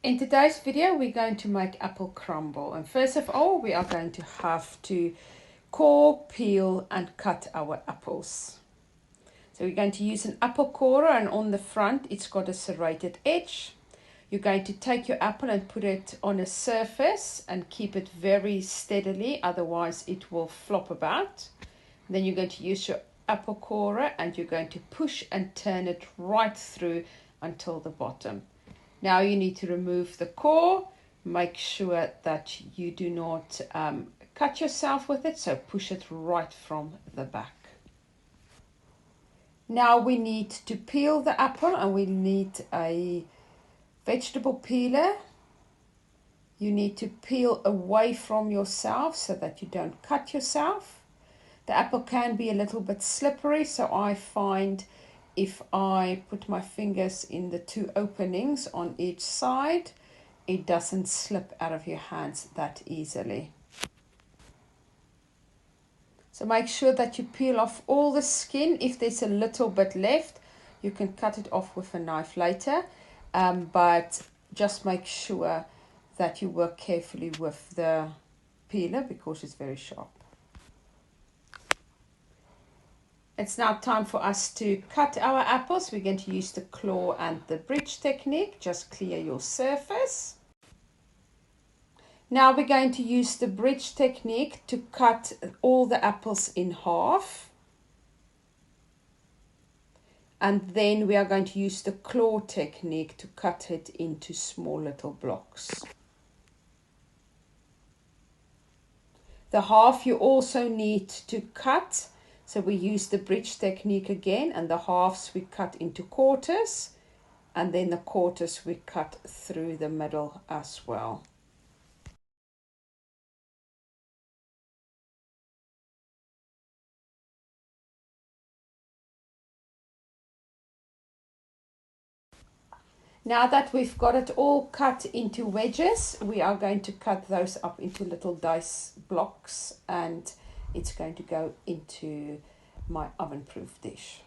In today's video, we're going to make apple crumble. And first of all, we are going to have to core, peel and cut our apples. So we're going to use an apple corer, and on the front, it's got a serrated edge. You're going to take your apple and put it on a surface and keep it very steadily, otherwise it will flop about. Then you're going to use your apple corer and you're going to push and turn it right through until the bottom. Now you need to remove the core. Make sure that you do not cut yourself with it, so push it right from the back. Now we need to peel the apple, and we need a vegetable peeler. You need to peel away from yourself so that you don't cut yourself. The apple can be a little bit slippery, so I find if I put my fingers in the two openings on each side, it doesn't slip out of your hands that easily. So make sure that you peel off all the skin. If there's a little bit left, you can cut it off with a knife later, but just make sure that you work carefully with the peeler because it's very sharp. It's now time for us to cut our apples. We're going to use the claw and the bridge technique. Just clear your surface. Now we're going to use the bridge technique to cut all the apples in half. And then we are going to use the claw technique to cut it into small little blocks. The half you also need to cut. So we use the bridge technique again, and the halves we cut into quarters, and then the quarters we cut through the middle as well. Now that we've got it all cut into wedges, we are going to cut those up into little dice blocks, and it's going to go into my oven-proof dish.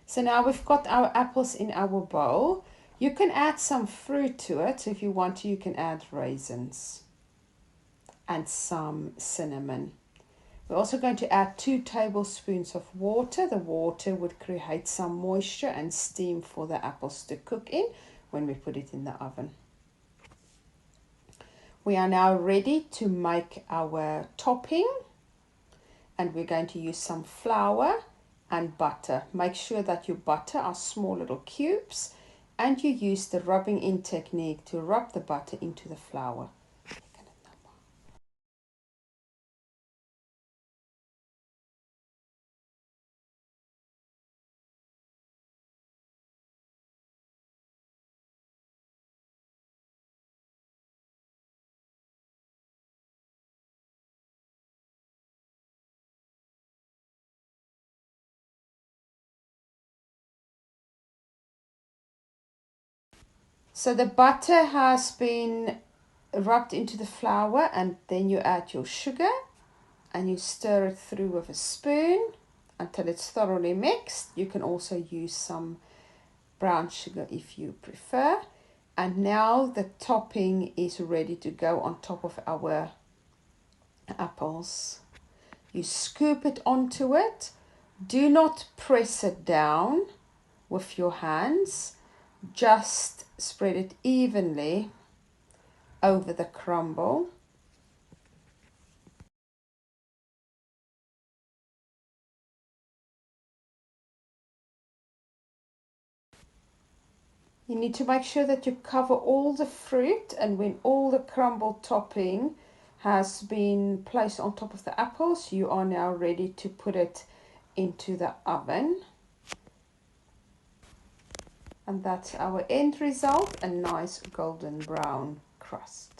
So now we've got our apples in our bowl. You can add some fruit to it. So if you want to, you can add raisins and some cinnamon. We're also going to add 2 tablespoons of water. The water would create some moisture and steam for the apples to cook in when we put it in the oven. We are now ready to make our topping, and we're going to use some flour and butter. Make sure that your butter are small little cubes, and you use the rubbing in technique to rub the butter into the flour. So the butter has been rubbed into the flour, and then you add your sugar and you stir it through with a spoon until it's thoroughly mixed. You can also use some brown sugar if you prefer. And now the topping is ready to go on top of our apples. You scoop it onto it. Do not press it down with your hands. Just spread it evenly over the crumble. You need to make sure that you cover all the fruit, and when all the crumble topping has been placed on top of the apples, you are now ready to put it into the oven. And that's our end result, a nice golden brown crust.